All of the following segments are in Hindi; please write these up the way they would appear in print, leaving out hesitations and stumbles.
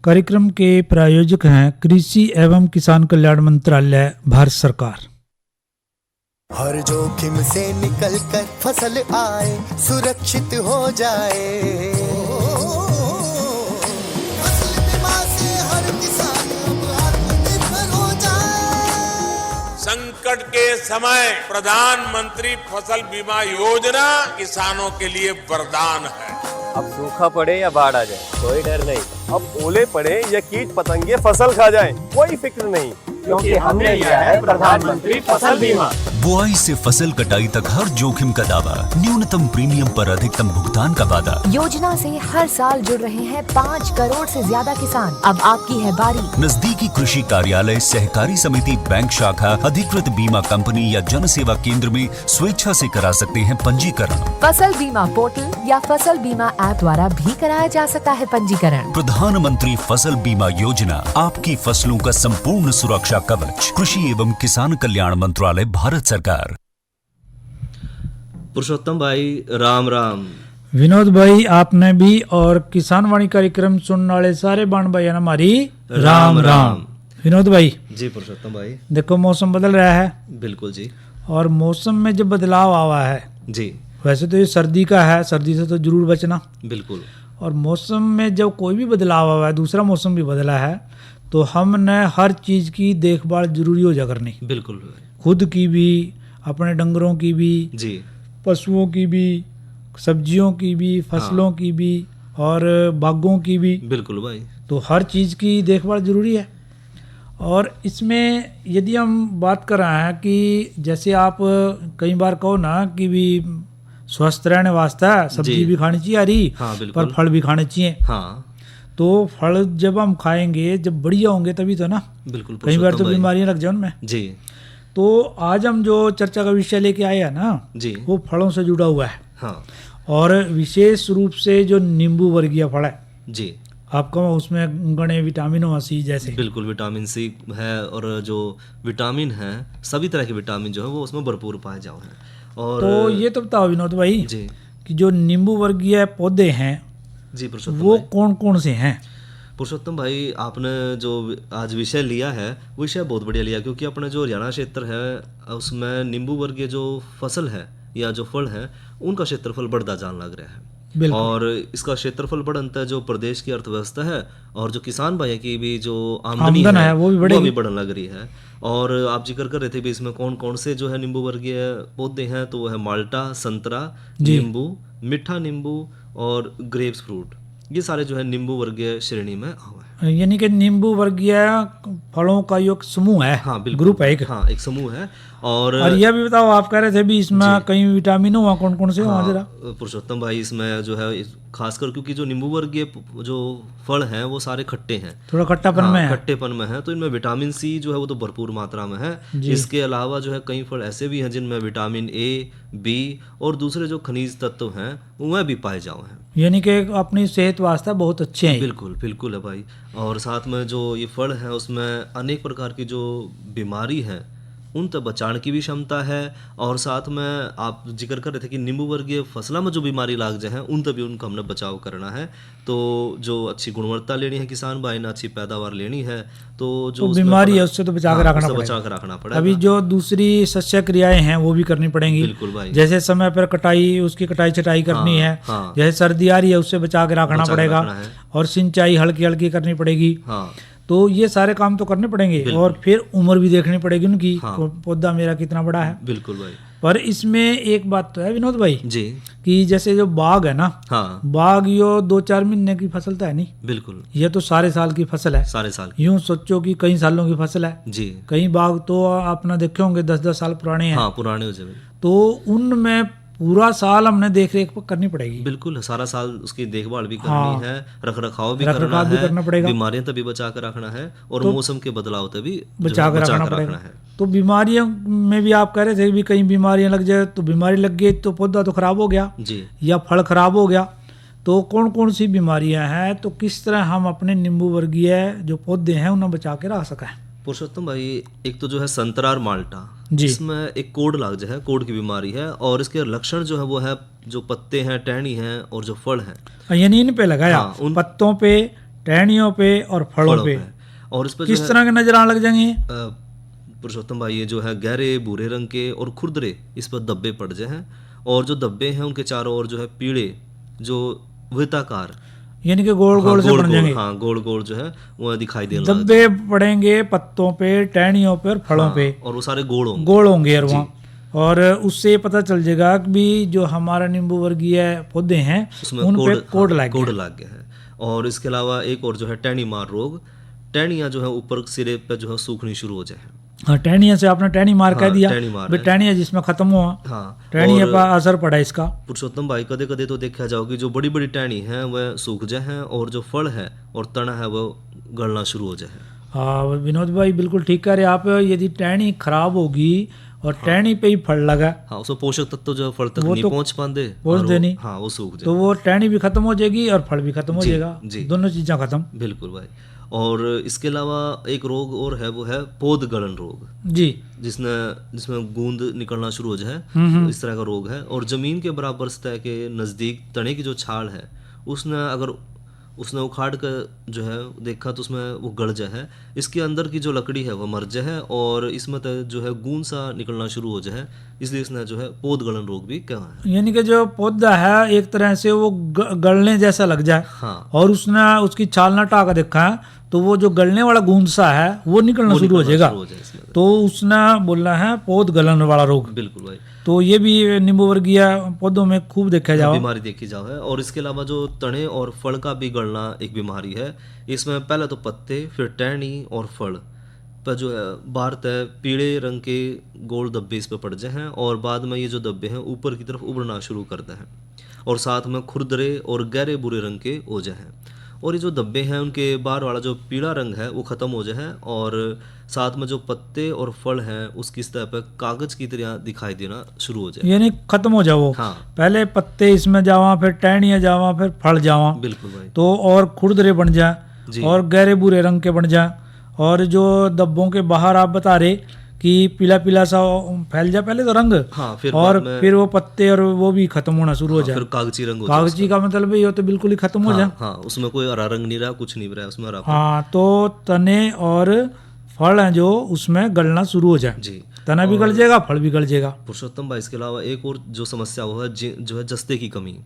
कार्यक्रम के प्रायोजक हैं कृषि एवं किसान कल्याण मंत्रालय, भारत सरकार। हर जोखिम से निकल कर फसल आए, सुरक्षित हो जाए। फसल बीमा से हर किसान अब आत्मनिर्भर हो जाए। संकट के समय प्रधानमंत्री फसल बीमा योजना किसानों के लिए वरदान है। अब सूखा पड़े या बाढ़ आ जाए कोई डर नहीं, अब ओले पड़े या कीट पतंगे फसल खा जाए कोई फिक्र नहीं, क्योंकि हमने लिया है प्रधानमंत्री फसल बीमा। बुआई से फसल कटाई तक हर जोखिम का दावा, न्यूनतम प्रीमियम पर अधिकतम भुगतान का वादा। योजना से हर साल जुड़ रहे हैं 5 करोड़ से ज्यादा किसान। अब आपकी है बारी। नजदीकी कृषि कार्यालय, सहकारी समिति, बैंक शाखा, अधिकृत बीमा कंपनी या जन सेवा केंद्र में स्वेच्छा से करा सकते हैं पंजीकरण। फसल बीमा पोर्टल या फसल बीमा ऐप द्वारा भी कराया जा सकता है पंजीकरण। प्रधानमंत्री फसल बीमा योजना, आपकी फसलों का संपूर्ण सुरक्षा कवच। कृषि एवं किसान कल्याण मंत्रालय, भारत सरकार। पुरुषोत्तम भाई राम राम। विनोद भाई आपने भी और किसान वाणी कार्यक्रम सुनने वाले सारे बाण भाई हमारी राम राम। विनोद भाई जी पुरुषोत्तम भाई, देखो मौसम बदल रहा है। बिल्कुल जी। और मौसम में जब बदलाव आवा है जी, वैसे तो ये सर्दी का है, सर्दी से तो जरूर बचना। बिल्कुल। और मौसम में जब कोई भी बदलाव आवा है, दूसरा मौसम भी बदला है, तो हमने हर चीज़ की देखभाल जरूरी हो जा करनी। बिल्कुल, खुद की भी, अपने डंगरों की भी जी, पशुओं की भी, सब्जियों की भी, फसलों की भी और बागों की भी। बिल्कुल भाई। तो हर चीज़ की देखभाल जरूरी है। और इसमें यदि हम बात कर रहे हैं कि जैसे आप कई बार कहो ना कि भी स्वस्थ रहने वास्ते सब्जी भी खानी चाहिए हरी, हाँ, बिल्कुल। पर फल भी खाने चाहिए। हाँ, तो फल जब हम खाएंगे, जब बढ़िया होंगे तभी तो ना। बिल्कुल। कई बार तो बीमारियां लग जाए उनमें जी। तो आज हम जो चर्चा का विषय लेके आए हैं ना जी, वो फलों से जुड़ा हुआ है। हाँ और विशेष रूप से जो नींबू वर्गीय फल है जी, आपका, उसमें गणे विटामिनों सी जैसे। बिल्कुल विटामिन सी है, और जो विटामिन है सभी तरह के विटामिन जो है वो उसमें भरपूर पाए जाओ हैं। और तो ये तो बताओ विनोद भाई जी कि जो नींबू वर्गीय पौधे हैं जी पुरुषोत्तम वो भाई। कौन कौन से हैं? पुरुषोत्तम भाई, आपने जो आज विषय लिया है वो विषय बहुत बढ़िया लिया, क्योंकि अपना जो हरियाणा क्षेत्र है उसमें नींबू वर्गीय जो फसल है या जो फल है उनका क्षेत्रफल बढ़ता जान लग रहा है। बिल्कुल। और इसका क्षेत्रफल बढ़ता है, जो प्रदेश की अर्थव्यवस्था है और जो किसान भाई की भी जो आमदनी है वो भी बढ़ेगी। बढ़ने लग रही है। और आप जिक्र कर रहे थे भी इसमें कौन कौन से जो है नींबू वर्गीय पौधे हैं, तो वो है माल्टा, संतरा, नींबू, मीठा नींबू और ग्रेप्स फ्रूट। ये सारे जो है नींबू वर्गीय श्रेणी में आवा है। यानी कि नींबू वर्गीय फलों का एक समूह है। हाँ बिल्कुल, ग्रुप है एक। हाँ एक समूह है। और यह भी बताओ, आप कह रहे थे भी इसमें कई विटामिन हुआ, कौन कौन से हुआ जरा? पुरुषोत्तम भाई, इसमें जो है खासकर क्योंकि जो नींबू वर्गीय जो फल हैं वो सारे खट्टे हैं, थोड़ा खट्टापन में है। खट्टेपन में है, तो इनमें विटामिन सी जो है वो तो भरपूर मात्रा में है। इसके अलावा जो है कई फल ऐसे भी हैं जिनमें विटामिन ए, बी और दूसरे जो खनिज तत्व हैं वह भी पाए जाओ हैं। यानी कि अपनी सेहत वास्ते बहुत अच्छे हैं। बिल्कुल बिल्कुल है भाई। और साथ में जो ये फल है उसमें अनेक प्रकार की जो बीमारी है उन तक बचाने की भी क्षमता है। और साथ में आप जिक्र कर रहे थे कि नींबू वर्गीय फसलों में जो बीमारी लाग जाए उन तक भी उनका हमने बचाव करना है। तो जो अच्छी गुणवत्ता लेनी है किसान भाई ने, अच्छी पैदावार लेनी है, तो जो बीमारी है उससे तो बचा के रखना पड़ेगा। अभी जो दूसरी शस्य क्रियाएं हैं वो भी करनी पड़ेंगी। बिल्कुल भाई। जैसे समय पर कटाई, उसकी कटाई छटाई करनी है। जैसे सर्दी आ रही है उससे बचा के रखना पड़ेगा। और सिंचाई हल्की हल्की करनी पड़ेगी। तो ये सारे काम तो करने पड़ेंगे। और फिर उम्र भी देखनी पड़ेगी उनकी, पौधा मेरा कितना बड़ा है। बिल्कुल भाई। पर इसमें एक बात तो है विनोद भाई जी, कि जैसे जो बाग है ना, बाग यो 2-4 महीने की फसल तो है नहीं। बिल्कुल, ये तो सारे साल की फसल है। सारे साल यूं सोचो कि कई सालों की फसल है जी। कई बाग तो आपने देखे होंगे 10-10 साल पुराने हैं। हाँ, पुराने हो जाए। तो उनमें पूरा साल हमने देख रेख करनी पड़ेगी। बिल्कुल, सारा साल उसकी देखभाल भी करनी है, रख रखाव भी करना पड़ेगा, बीमारियां तभी बचा कर रखना है और तो मौसम के बदलाव तभी बचा कर रखना है। तो बीमारियों में भी आप कह रहे थे भी कई बीमारियां लग जाए, तो बीमारी लग गई तो पौधा तो खराब हो गया जी, या फल खराब हो गया। तो कौन कौन सी बीमारियां हैं, तो किस तरह हम अपने नींबू वर्गीय जो पौधे हैं उन्हें बचा के रख सकें? पुरुषोत्तम भाई, एक तो जो है संतरा और माल्टा, इसमें एक कोढ़ लग जाए, कोढ़ की बीमारी है। और इसके लक्षण जो है वो है जो पत्ते हैं, टहनी हैं और जो फल हैं, यानी इन पे लगाया, उन पत्तों पे, टहनियों पे और फलों पे। और इस पर किस तरह के नजरान लग जाएंगे? पुरुषोत्तम भाई ये जो है गहरे भूरे रंग के और खुरदरे इस पर धब्बे पड़ जाए हैं, और जो धब्बे हैं उनके चारों ओर जो है पीड़े जो वृत्ताकार यानी कि गोल गोल से बन जाएंगे। हाँ, गोल गोल जो है वो दिखाई देने धब्बे पड़ेंगे पत्तों पे, टहनियों पे और फलों पे, और वो सारे गोल होंगे और वहाँ, और उससे पता चल जाएगा कि भी जो हमारा नींबू वर्गीय पौधे हैं उन पे कोड लग गया है। और इसके अलावा एक और जो है टहनी मार रोग, टहनियाँ जो है ऊपर सिरे पे जो है सूखनी शुरू हो जाए। हाँ, टहनिया से आपने टहनी मार कह दिया, टहनिया जिसमें खत्म हुआ, हाँ, टहनिया पर असर पड़ा इसका। पुरुषोत्तम भाई कदे कदे तो देखा जाओ कि जो बड़ी बड़ी टहनी है वह सूख जाए हैं, और जो फल है और तना है वह गलना शुरू हो जाए। हाँ विनोद भाई बिल्कुल ठीक कह रहे आप। यदि टहनी खराब होगी और टहनी पे ही फल लगा, हाँ, उसमें पोषक तत्व जो फल तक नहीं पहुंच पाते, पहुंच देनी, हाँ, वो सूख जाए, तो वो टहनी भी खत्म हो जाएगी और फल भी खत्म हो जाएगा, दोनों चीजें खत्म। बिल्कुल भाई। और इसके अलावा एक रोग और है, वो है पौध गलन रोग जी, जिसमें गूंद निकलना शुरू हो जाए, इस तरह का रोग है। और जमीन के बराबर सतह के नजदीक तने की जो छाल है उसने उखाड़ कर जो है देखा तो उसमें वो गड़ जाए, इसके अंदर की जो लकड़ी है वो मर जाए, और इसमें जो है गूंद सा निकलना शुरू हो जाए, इसलिए इसने जो है पौध गलन रोग भी कहा है। यानी कि जो पौधा है एक तरह से वो गलने जैसा लग जाए, हाँ, और उसने उसकी छाल ना टाका देखा है तो वो जो गलने वाला गूंद सा है वो निकलना शुरू हो जाएगा, तो उसने बोलना है पौध गलन वाला रोग। बिल्कुल भाई। तो ये भी नींबू वर्गीय पौधों में खूब देखा जाओ, बीमारी देखी जाओ है। और इसके अलावा जो तने और फल का भी गलना एक बीमारी है। इसमें पहले तो पत्ते, फिर टहनी और फल पर जो है बाहर तय पीले रंग के गोल धब्बे इस पर पड़ जाए हैं, और बाद में ये जो धब्बे हैं ऊपर की तरफ उभरना शुरू करते हैं, और साथ में खुरदरे और गहरे भूरे रंग के हो जाए हैं। और ये जो धब्बे हैं उनके बाहर वाला जो पीला रंग है वो खत्म हो जाए, और साथ में जो पत्ते और फल हैं उसकी सतह पर कागज की तरह दिखाई देना शुरू हो जाए, यानी खत्म हो जाओ। हाँ, पहले पत्ते इसमें जावा, फिर टहनियाँ जावा, फिर फल जावा। बिल्कुल भाई। तो और खुरदरे बन जाए और गहरे भूरे रंग के बन जाए, और जो धब्बों के बाहर आप बता रहे कि पीला पीला सा फैल जाए पहले तो रंग, हाँ, फिर वो पत्ते और वो भी खत्म होना शुरू हो जाए, फिर कागजी रंग हो कागजी का मतलब ये तो बिल्कुल ही खत्म हो जाए। हाँ, उसमें कोई हरा रंग नहीं रहा, कुछ नहीं रहा उसमें हरा। हाँ, तो तने और फल हैं जो उसमें गलना शुरू हो जाए, जी, तना भी गल जाएगा, फल भी गल जाएगा। पुरुषोत्तम भाई इसके अलावा एक और जो समस्या वो है जो है जस्ते की कमी।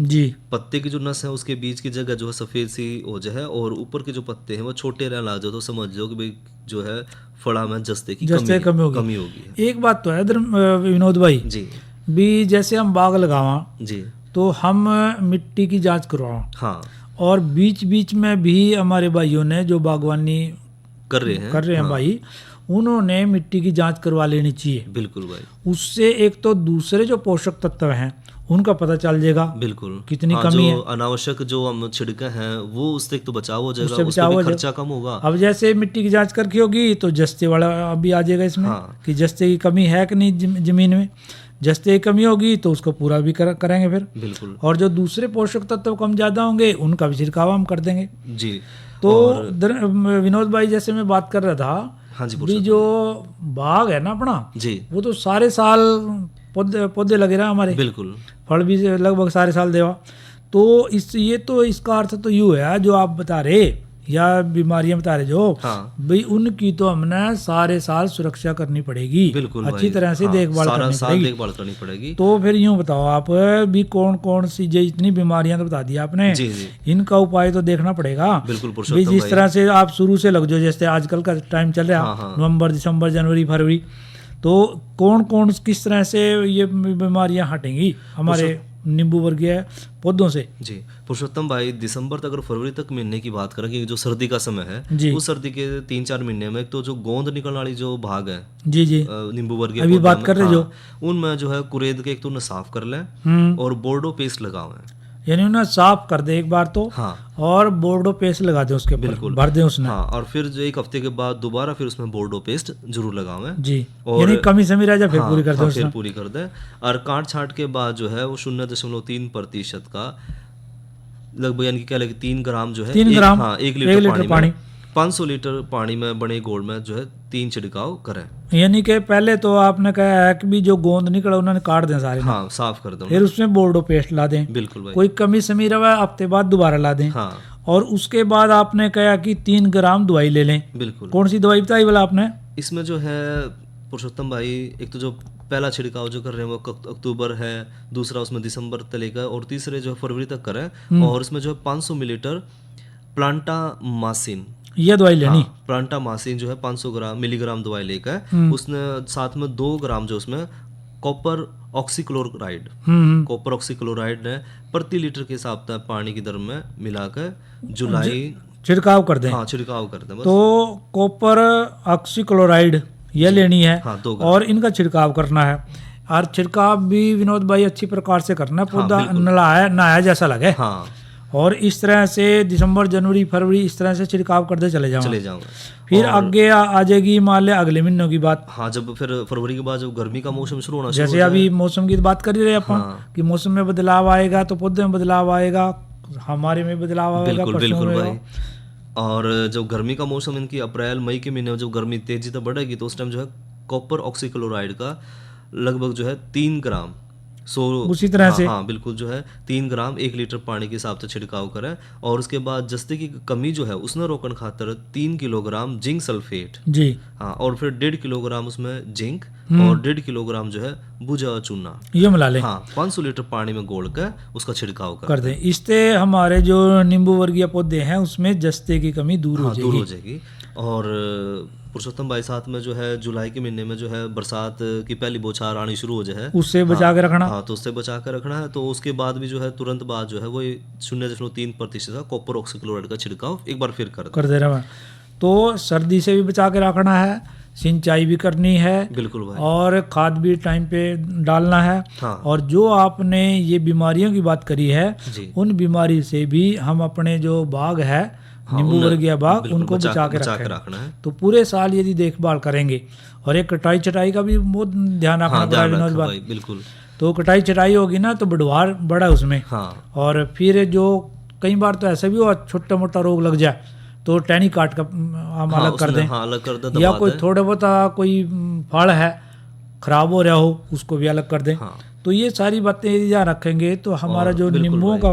जी, पत्ते की जो नस है उसके बीच की जगह जो है सफेद सी हो जाए, और ऊपर के जो पत्ते हैं वो छोटे रहने लग जाए, तो समझ लो कि भाई जो है फड़ा में जस्ते की कमी होगी। एक बात तो है विनोद भाई जी, भी जैसे हम बाग लगावा जी, तो हम मिट्टी की जांच करवावा, हाँ, और बीच बीच में भी हमारे भाइयों ने जो बागवानी कर रहे हैं, हाँ, भाई उन्होंने मिट्टी की जांच करवा लेनी चाहिए। बिल्कुल भाई। उससे एक तो दूसरे जो पोषक तत्व हैं उनका पता चल जाएगा, बिल्कुल कितनी कमी है। अनावश्यक जो हम छिड़के हैं वो उससे तो बचाव हो जाएगा, उससे भी खर्चा कम होगा। अब जैसे मिट्टी की जांच करके होगी तो जस्ते वाला अभी आ जाएगा इसमें, हाँ, कि जस्ते की कमी है कि नहीं जमीन में। जस्ते की कमी होगी तो उसको पूरा भी करेंगे फिर, बिल्कुल। और जो दूसरे पोषक तत्व कम ज्यादा होंगे उनका भी छिड़काव हम कर देंगे। जी, तो विनोद भाई जैसे मैं बात कर रहा था, हाँ जी, भी जो बाग है ना अपना जी, वो तो सारे साल पौधे लगे रहे हमारे, बिल्कुल, फल भी लगभग सारे साल देवा। तो इसका अर्थ तो यूँ है जो आप बता रहे या बीमारियां बता रहे जो, हाँ, भाई उनकी तो हमने सारे साल सुरक्षा करनी पड़ेगी, बिल्कुल अच्छी तरह से, हाँ, देखभाल करनी पड़ेगी। तो फिर यूँ बताओ आप भी कौन कौन सी जितनी बीमारियां तो बता दी आपने, जी, जी, इनका उपाय तो देखना पड़ेगा। बिल्कुल, जिस तरह से आप शुरू से लग जाओ, जैसे आजकल का टाइम चल रहा है, हाँ, नवंबर, दिसंबर, जनवरी, फरवरी, तो कौन कौन किस तरह से ये बीमारियां हटेंगी हमारे नींबू वर्गीय पौधों से? जी, पुरुषोत्तम भाई दिसंबर तक अगर फरवरी तक महीने की बात करें कि जो सर्दी का समय है, उस सर्दी के 3-4 महीने में एक तो जो गोंद निकलने वाली जो भाग है, जी जी, नींबू वर्गीय अभी बात कर रहे, हाँ, जो उनमें जो है कुरेद के एक तो उन्हें साफ कर लें और बोर्डो पेस्ट लगाओ, यानी उन्हें साफ कर दे एक बार तो, हाँ, और बोर्डो पेस्ट लगा दे उसके ऊपर, भर दे उसमें, हाँ, और फिर जो 1 हफ्ते के बाद दोबारा फिर उसमें बोर्डो पेस्ट जरूर लगाओ जी, और यानी कमी समी रह जाए फिर, हाँ, पूरी कर दे, हाँ, फिर पूरी कर दे। और काट छाट के बाद जो है वो 0.3% का लगभग, यानी कि क्या लगे 3 ग्राम जो है, 3 ग्राम, हाँ, 1 लीटर पानी 500 लीटर पानी में बने घोल में जो है 3 छिड़काव करें। यानी कि पहले तो आपने कहा है कि भी जो गोंद निकला उन्होंने काट दें सारे, हाँ, साफ कर दो, फिर उसमें बोर्डो पेस्ट ला दें, बिल्कुल भाई, कोई कमी समी रहा हफ्ते बाद दोबारा ला दें, हाँ, और उसके बाद आपने कहा कि 3 ग्राम दवाई ले लें। बिल्कुल। कौन सी दवाई बताई बोला आपने? इसमें जो है पुरुषोत्तम भाई, एक तो जो पहला छिड़काव जो कर रहे हैं वो अक्टूबर है, दूसरा उसमें दिसंबर तक लेकर और तीसरे जो है फरवरी तक करें। और इसमें जो है 500 मिलीलीटर प्लांटा मासिन, ये दवाई लेनी। प्लांटा मासिन जो है 500 मिलीग्राम दवाई लेकर उसने साथ में 2 ग्राम जो उसमें कॉपर ऑक्सीक्लोराइड, कॉपर ऑक्सीक्लोराइड ने प्रति लीटर के हिसाब से पानी की दर में मिलाकर जुलाई छिड़काव कर दें। हाँ, छिड़काव कर दें बस। तो कॉपर ऑक्सीक्लोराइड ये लेनी है। हाँ, 2 ग्राम। और इनका छिड़काव करना है। और छिड़काव भी विनोद भाई अच्छी प्रकार से करना है, पौधा नहाया जैसा लगे। हाँ। और इस तरह से दिसंबर, जनवरी, फरवरी इस तरह से छिड़काव करते चले जाऊंगा। फिर आगे आ जाएगी मान ले अगले महीनों की बात। हाँ, जब फिर फरवरी के बाद जब गर्मी का मौसम शुरू होना, जैसे अभी मौसम की बात कर ही रहे अपन कि मौसम में बदलाव आएगा तो पौधे में बदलाव आएगा, हमारे में बदलाव आएगा। बिल्कुल भाई। और जब गर्मी का मौसम इनकी अप्रैल मई के महीने में जब गर्मी तेजी से बढ़ेगी तो उस टाइम जो है कॉपर ऑक्सीक्लोराइड का लगभग जो है 3 ग्राम उसी तरह से हाँ बिल्कुल जो है 3 ग्राम 1 लीटर पानी के हिसाब से छिड़काव करें। और उसके बाद जस्ते की कमी जो है उसने रोकन खातर 3 किलोग्राम जिंक सल्फेट जी हाँ, और फिर 1.5 किलोग्राम उसमें जिंक और 1.5 किलोग्राम जो है भुजा चूना ये मिला ले। हाँ, 500 लीटर पानी में घोल कर उसका छिड़काव कर दें। इससे हमारे जो नींबू वर्गीय पौधे हैं उसमें जस्ते की कमी दूर हो जाएगी। और पुरुषोत्तम भाई साथ में जो है जुलाई के महीने में जो है बरसात की पहली बौछार आनी शुरू हो जाए, उससे बचा के रखना। हाँ, तो उससे बचा कर रखना है। तो उसके बाद भी जो है तुरंत बाद जो है वो 0.3% कॉपर ऑक्सीक्लोराइड का छिड़काव एक बार फिर कर दे रहा है। तो सर्दी से भी बचा के रखना है, सिंचाई भी करनी है बिल्कुल भाई, और खाद भी टाइम पे डालना है। हाँ। और जो आपने ये बीमारियों की बात करी है उन बीमारी से भी हम अपने जो बाग है नींबू वर्गीय बाग उनको बचा के रखना है। तो पूरे साल यदि देखभाल करेंगे और एक कटाई चटाई का भी बहुत ध्यान रखना पड़ेगा। बिल्कुल। तो कटाई चटाई होगी ना तो बढ़वार बड़ा उसमें। हाँ। और फिर जो कई बार तो ऐसा भी हो छोटा मोटा रोग लग जाए तो टहनी काट का हम अलग कर दें। अलग कर दें। या कोई थोड़े बहुत कोई फल है खराब हो रहा हो उसको भी अलग कर दें। तो ये सारी बातें यदि ध्यान रखेंगे तो हमारा जो नींबुओं का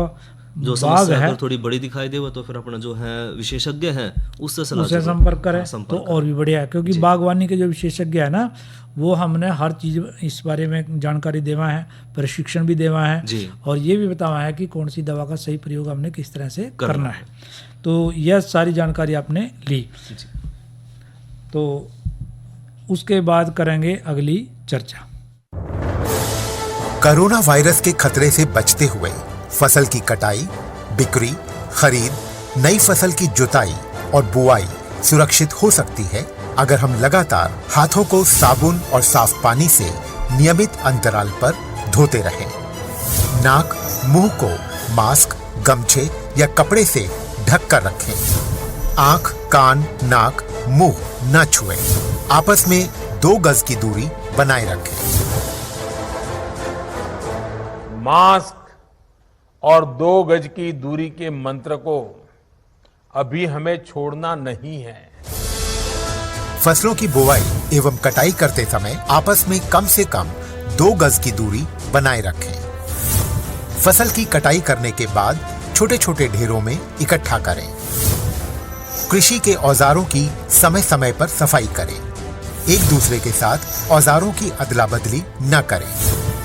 जो समस्या अगर थोड़ी बड़ी दिखाई दे तो फिर अपना जो है विशेषज्ञ है उससे संपर्क करें तो और भी बढ़िया है। क्योंकि बागवानी के जो विशेषज्ञ है ना वो हमने हर चीज इस बारे में जानकारी देवा है, प्रशिक्षण भी देवा है और ये भी बतावा है कि कौन सी दवा का सही प्रयोग हमने किस तरह से करना है। तो यह सारी जानकारी आपने ली। तो उसके बाद करेंगे अगली चर्चा। कोरोना वायरस के खतरे से बचते हुए फसल की कटाई, बिक्री, खरीद, नई फसल की जुताई और बुआई सुरक्षित हो सकती है अगर हम लगातार हाथों को साबुन और साफ पानी से नियमित अंतराल पर धोते रहें। नाक, मुंह को मास्क, गमछे या कपड़े से ढक कर रखें। आंख, कान, नाक, मुंह न छुएं। आपस में 2 गज की दूरी बनाए रखें। मास्क और 2 गज की दूरी के मंत्र को अभी हमें छोड़ना नहीं है। फसलों की बुवाई एवं कटाई करते समय आपस में कम से कम 2 गज की दूरी बनाए रखें। फसल की कटाई करने के बाद छोटे छोटे ढेरों में इकट्ठा करें। कृषि के औजारों की समय समय पर सफाई करें। एक दूसरे के साथ औजारों की अदला बदली न करें।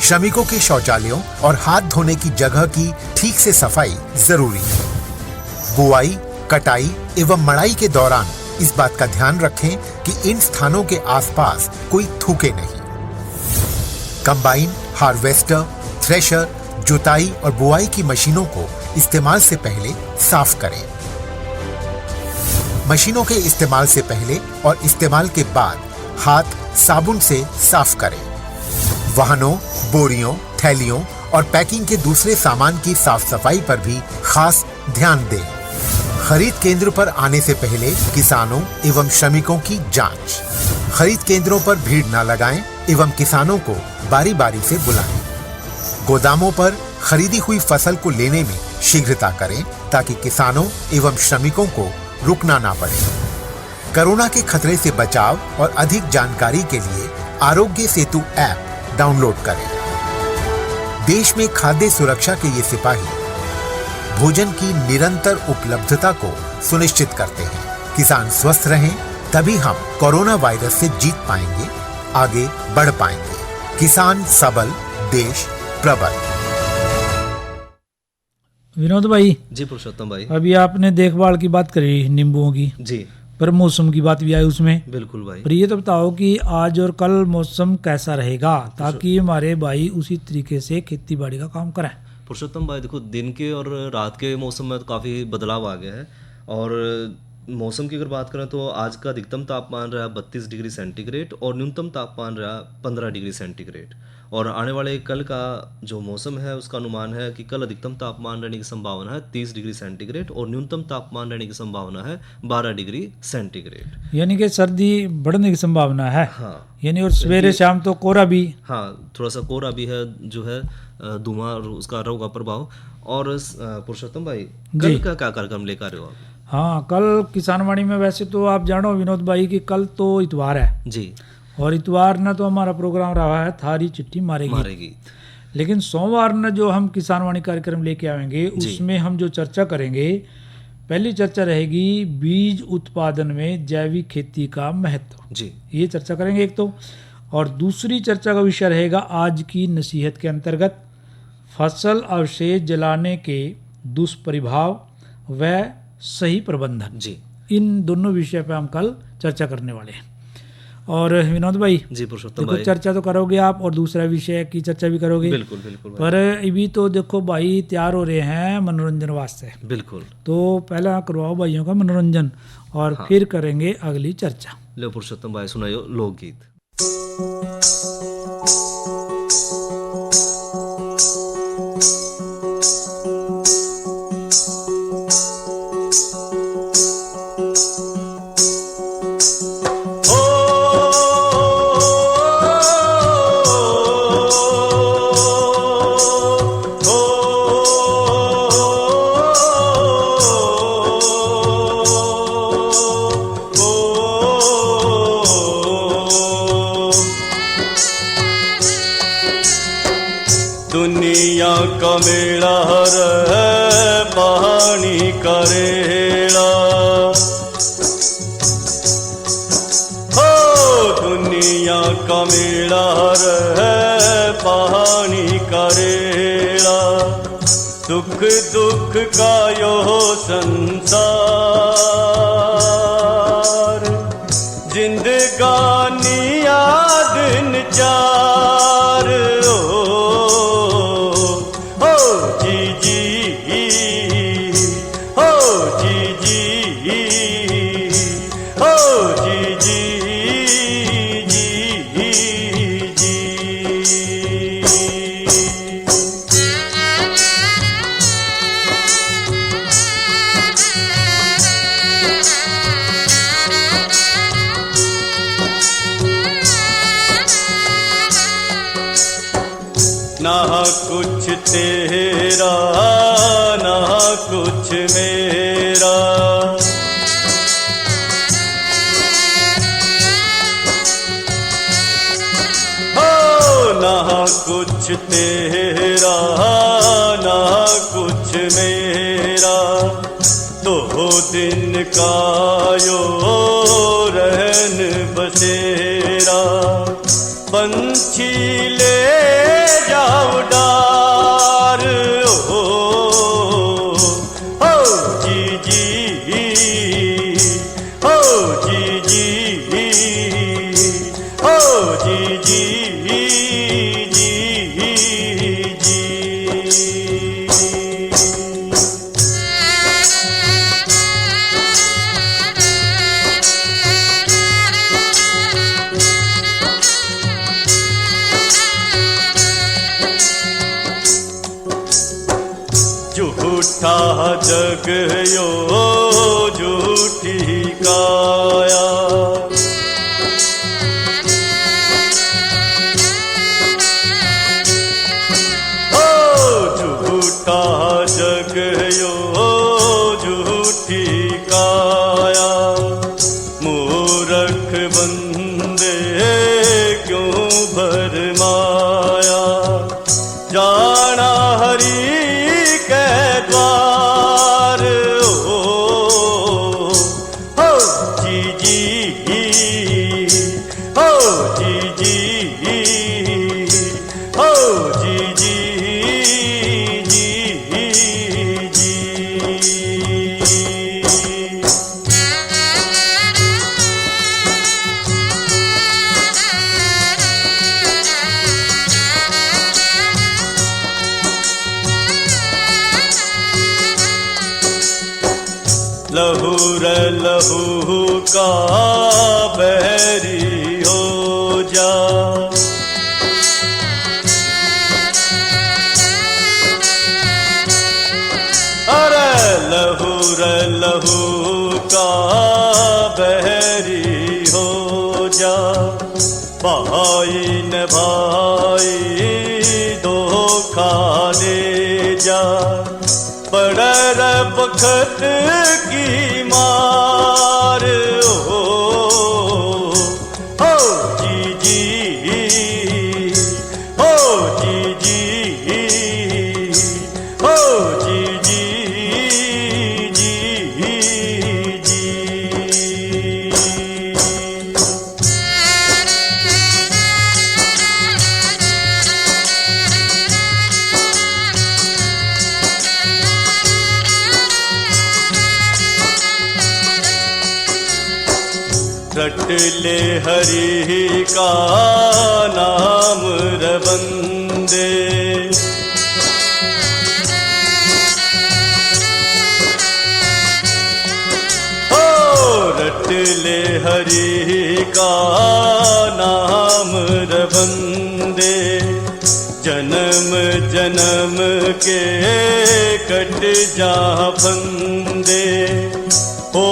श्रमिकों के शौचालयों और हाथ धोने की जगह की ठीक से सफाई जरूरी है। बुआई, कटाई एवं मड़ाई के दौरान इस बात का ध्यान रखें कि इन स्थानों के आसपास कोई थूके नहीं। कंबाइन, हार्वेस्टर, थ्रेशर, जुताई और बुआई की मशीनों को इस्तेमाल से पहले साफ करें। मशीनों के इस्तेमाल से पहले और इस्तेमाल के बाद हाथ साबुन से साफ करें। वाहनों, बोरियों, थैलियों और पैकिंग के दूसरे सामान की साफ सफाई पर भी खास ध्यान दें। खरीद केंद्र पर आने से पहले किसानों एवं श्रमिकों की जांच। खरीद केंद्रों पर भीड़ न लगाएं एवं किसानों को बारी बारी से बुलाएं। गोदामों पर खरीदी हुई फसल को लेने में शीघ्रता करें ताकि किसानों एवं श्रमिकों को रुकना ना पड़े। कोरोना के खतरे से बचाव और अधिक जानकारी के लिए आरोग्य सेतु ऐप डाउनलोड करें। देश में खाद्य सुरक्षा के ये सिपाही भोजन की निरंतर उपलब्धता को सुनिश्चित करते हैं। किसान स्वस्थ रहें तभी हम कोरोना वायरस से जीत पाएंगे, आगे बढ़ पाएंगे। किसान सबल, देश प्रबल। विनोद भाई जी पुरुषोत्तम भाई, अभी आपने देखभाल की बात करी नींबुओं की, जी पर मौसम की बात भी आई उसमें। बिल्कुल भाई। पर ये तो बताओ कि आज और कल मौसम कैसा रहेगा, ताकि हमारे भाई उसी तरीके से खेती बाड़ी का काम करें। पुरुषोत्तम भाई देखो, दिन के और रात के मौसम में तो काफ़ी बदलाव आ गया है। और मौसम की अगर बात करें तो आज का अधिकतम तापमान रहा 32 डिग्री सेंटीग्रेड और न्यूनतम तापमान रहा 15 डिग्री सेंटीग्रेड। और आने वाले कल का जो मौसम है उसका अनुमान है कि कल अधिकतम तापमान रहने की संभावना है 30 डिग्री सेंटीग्रेड और न्यूनतम तापमान रहने की संभावना है 12 डिग्री सेंटीग्रेड। यानी कि सर्दी बढ़ने की संभावना है। हाँ, यानी और सवेरे शाम तो कोहरा भी। हाँ, थोड़ा सा कोहरा भी है जो है, धुआं उसका रहेगा प्रभाव। और पुरुषोत्तम भाई, कल का क्या कार्यक्रम लेकर आ रहे हो आप? हाँ, कल किसानवाणी में वैसे तो आप जानो विनोद भाई कि कल तो इतवार है जी, और इतवार न तो हमारा प्रोग्राम रहा है थारी चिट्ठी मारेगी। लेकिन सोमवार न जो हम किसानवाणी कार्यक्रम लेके आएंगे उसमें हम जो चर्चा करेंगे, पहली चर्चा रहेगी बीज उत्पादन में जैविक खेती का महत्व जी, ये चर्चा करेंगे एक तो। और दूसरी चर्चा का विषय रहेगा आज की नसीहत के अंतर्गत फसल अवशेष जलाने के दुष्प्रभाव व सही प्रबंधन जी। इन दोनों विषय पे हम कल चर्चा करने वाले हैं। और विनोद भाई जी पुरुषोत्तम देखो, भाई, चर्चा तो करोगे आप और दूसरा विषय की चर्चा भी करोगे। बिल्कुल बिल्कुल भाई। पर अभी तो देखो भाई तैयार हो रहे हैं मनोरंजन वास्ते, बिल्कुल। तो पहला करवाओ भाइयों का मनोरंजन और फिर करेंगे अगली चर्चा। लो पुरुषोत्तम भाई, सुनाइयो लोकगीत। दुनिया का मेला है पानी करेला, हो दुनिया का मेला है पानी करेला। सुख दुख का यो संसार, जिंदगानी दिन चार। ना कुछ तेरा ना कुछ मेरा, हो ना कुछ तेरा ना कुछ मेरा। दो दिन का यो रहन बसेरा, पंछी ले जाओ डार। हो जी जी, हो जी जी, हो जी जी जी जी। झूठा जग यो झूठी काया, ओ झूठा जग यो झूठी काया। मूर्ख बंदे क्यों भरमाया, जाना हरि के द्वार। रे लहू का बैरी हो जा। अरे लहू रे लहू का बैरी हो जा। भाई न भाई धोखा दे जा। बड़ा रब खत की मार हो जी जी, हो जी जी, हो जी जी जी जी। रट ले हरि का नाम रे बंदे। हो रट ले हरि का नाम रे बंदे। जन्म जन्म के कट जा फंदे। हो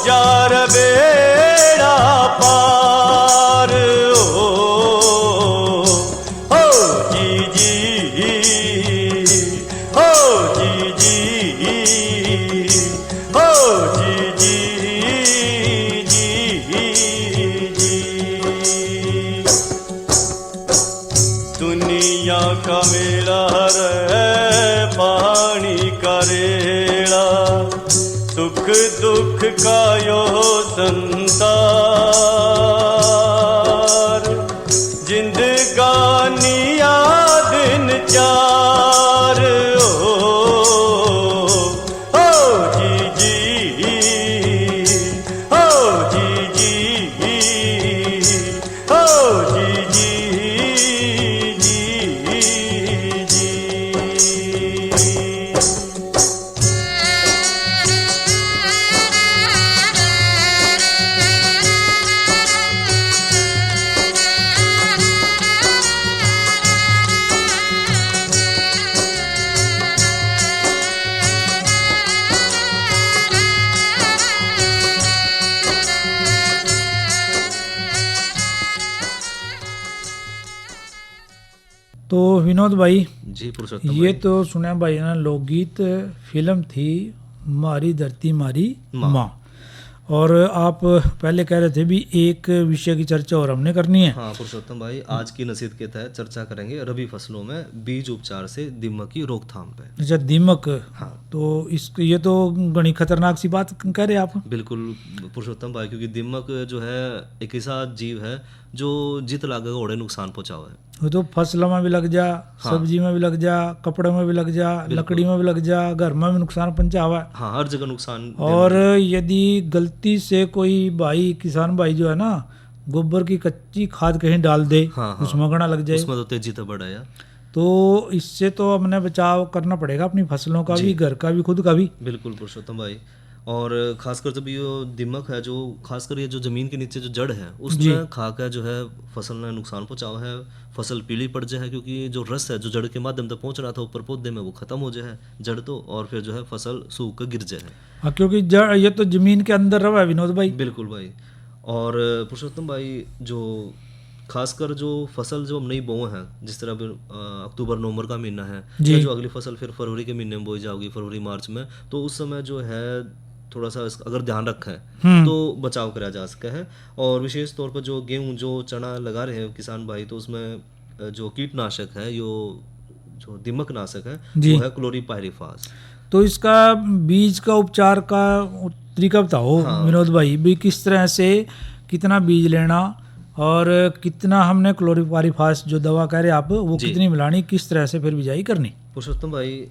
जा रे बेड़ा पार हो जी जी, हो जी जी, हो जी जी जी जी। दुनिया का मेला रे पानी का रेड़ा। सुख दुख का यो संसार। जिंदगानिया दिन चार हो जी जी, हो जी जी, हो जी जी जी जी। तो विनोद भाई जी पुरुषोत्तम ये तो सुना भाई ना लोकगीत फिल्म थी मारी धरती मारी माँ। और आप पहले कह रहे थे भी एक विषय की चर्चा और हमने करनी है। हाँ पुरुषोत्तम भाई, आज की नसीहत के तहत चर्चा करेंगे रबी फसलों में बीज उपचार से दीमक की रोकथाम पे। अच्छा दीमक। हाँ। तो ये तो बड़ी खतरनाक सी बात कह रहे आप। बिल्कुल पुरुषोत्तम भाई, क्योंकि दीमक जो है एक ऐसा जीव है जो जित लागे घोड़े नुकसान पहुंचावे। वो तो फसलों में भी लग जा, हाँ। सब्जी में भी लग जा, कपड़े में भी लग जा, लकड़ी में भी लग जा, घर में भी नुकसान पहुंचावा। हाँ, हर जगह नुकसान। और यदि गलती से कोई भाई किसान भाई जो है ना गोबर की कच्ची खाद कहीं डाल दे, हाँ, हाँ, उसमें गड़ा लग जाए, उसमें तो तेजी तो बढ़ा यार। तो इससे तो अपने बचाव करना पड़ेगा, अपनी फसलों का भी, घर का भी, खुद का भी। बिल्कुल पुरुषोत्तम भाई। और खासकर जब ये दीमक है जो खासकर ये जो जमीन के नीचे जो जड़ है उसमें खा कर जो है फसल ने नुकसान पहुंचावा है, फसल पीली पड़ जाए, क्योंकि जो रस है जो जड़ के माध्यम तक पहुंच रहा था ऊपर पौधे में वो खत्म हो जाए जड़ तो, और फिर जो है फसल सूख कर गिर जाए। हाँ, क्योंकि जड़ ये तो जमीन के अंदर रहा है विनोद भाई। बिल्कुल भाई। और पुरुषोत्तम भाई जो खासकर जो फसल जो हम नई बोए हैं, जिस तरह अक्टूबर नवंबर का महीना है, या जो अगली फसल फिर फरवरी के महीने में बोई जाओगी, फरवरी मार्च में, तो उस समय जो है थोड़ा सा अगर ध्यान रखें तो बचाव करा जा सका है। और विशेष तौर पर जो गेहूं जो चना लगा रहे हैं किसान भाई, तो उसमें जो कीटनाशक है जो दीमक नाशक है वो है क्लोरीपाइरिफास। तो इसका बीज का उपचार का तरीका बताओ विनोद भाई, भी किस तरह से कितना बीज लेना और कितना हमने क्लोरीपाइरिफास जो दवा कह रहे आप वो कितनी मिलानी, किस तरह से फिर बिजाई करनी। पुरुषोत्तम भाई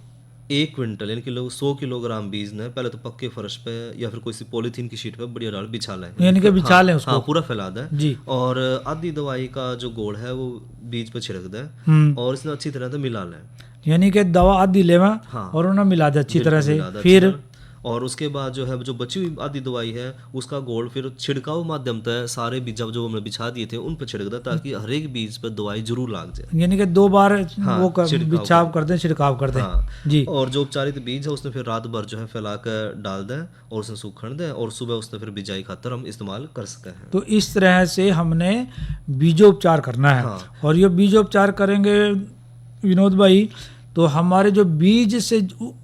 1 क्विंटल यानी कि 100 किलोग्राम बीज ने पहले तो पक्के फर्श पे या फिर कोई सी पॉलीथीन की शीट पे बढ़िया डाल बिछा लें, यानी कि बिछा लें उसको। हाँ, पूरा फैला दें जी। और आधी दवाई का जो गोल है वो बीज पे छिड़क दें और इसमें अच्छी तरह से मिला लें, यानी कि दवा आधी लेवा और उन्हें मिला दे अच्छी तरह से। फिर और उसके बाद जो है जो बची हुई आधी दवाई है उसका घोल फिर छिड़काव माध्यम से सारे बीज जो हमने बिछा दिए थे उन पर छिड़क दें ताकि हर एक बीज पर दवाई जरूर लाग जाए, यानी कि 2 बार वो बिछाव कर दें, छिड़काव कर दें। जी। और जो उपचारित बीज है उसने फिर रात भर जो है फैला कर डाल दें और उसे सूखण दें और सुबह उसने फिर बिजाई खातर हम इस्तेमाल कर सके हैं। तो इस तरह से हमने बीजोपचार करना है। और ये बीजोपचार करेंगे विनोद भाई तो हमारे जो बीज से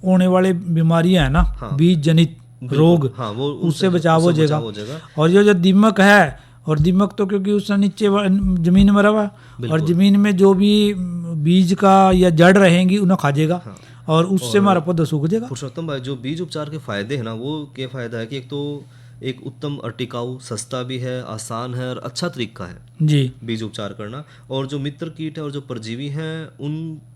होने वाले बीमारियां है ना, बीज जनित रोग, वो उससे बचाव हो जाएगा। और ये जो दीमक है, और दीमक तो क्योंकि उससे नीचे जमीन में रहा और जमीन में जो भी बीज का या जड़ रहेंगी उन्हें खा जाएगा और उससे हमारा पौधा सूख जाएगा। पुरुषोत्तम भाई, जो बीज उपचार के फायदे हैं ना, वो क्या फायदा है कि एक तो एक उत्तम और टिकाऊ, सस्ता भी है, आसान है और अच्छा तरीका है जी बीज उपचार करना। और जो मित्र कीट है और जो परजीवी हैं उन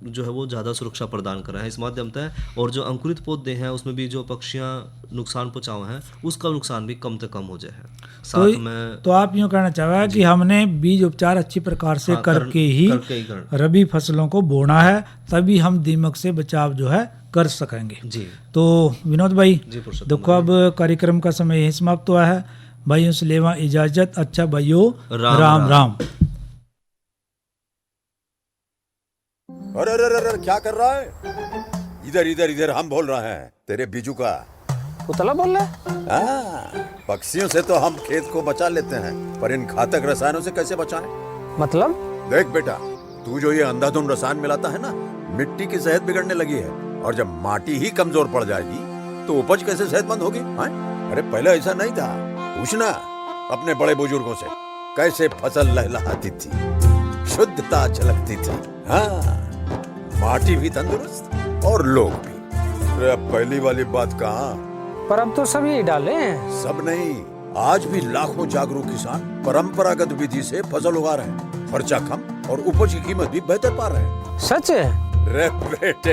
जो है वो ज़्यादा सुरक्षा प्रदान कर रहे हैं इस माध्यम से। और जो अंकुरित पौधे हैं उसमें भी जो पक्षियाँ नुकसान पहुँचाओ हैं उसका नुकसान भी कम से कम हो जाए। साथ में तो आप यूँ कहना चाह रहे हैं कि हमने बीज उपचार अच्छी प्रकार से करके ही रबी फसलों को बोना है, तभी हम दीमक से बचाव जो है कर सकेंगे। जी। तो विनोद भाई देखो अब कार्यक्रम का समय यही समाप्त हुआ है। भाइयों से लेवा इजाजत। अच्छा भाइयों, राम राम। अरे अरे अरे क्या कर रहा है? इधर इधर इधर हम बोल रहे हैं तेरे बीजू का। पुतला बोल रहा है? पक्षियों से तो हम खेत को बचा लेते हैं, पर इन घातक रसायनों से कैसे बचाएं? मतलब? देख बेटा, तू जो ये अंधाधुंध रसायन मिलाता है ना, मिट्टी की सेहत बिगड़ने लगी है। और जब माटी ही कमजोर पड़ जाएगी तो उपज कैसे सेहतमंद होगी? अरे पहले ऐसा नहीं था। पूछना अपने बड़े बुजुर्गों से, कैसे फसल लहलहाती थी, शुद्धता झलकती थी। हाँ, माटी भी तंदुरुस्त और लोग भी। अरे अब पहली वाली बात कहाँ? पर अब तो सब यही डाले हैं। सब नहीं, आज भी लाखों जागरूक किसान परंपरागत विधि से फसल उगा रहे हैं। खर्चा कम और उपज की कीमत भी बेहतर पा रहे हैं। सच है? रे बेटे,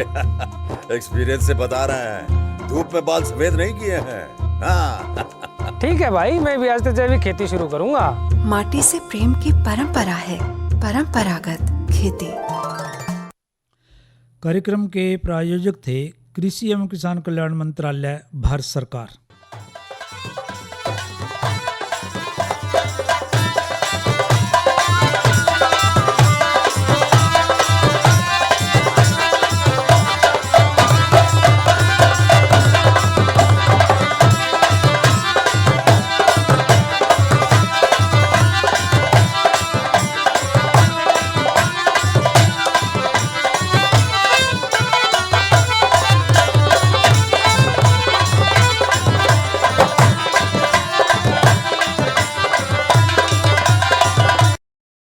एक्सपीरियंस से बता रहे हैं, धूप में बाल सफेद नहीं किए हैं। हाँ। ठीक है भाई, मैं भी आज से जैविक खेती शुरू करूंगा। माटी से प्रेम की परंपरा है, परंपरागत खेती। कार्यक्रम के प्रायोजक थे कृषि एवं किसान कल्याण मंत्रालय, भारत सरकार।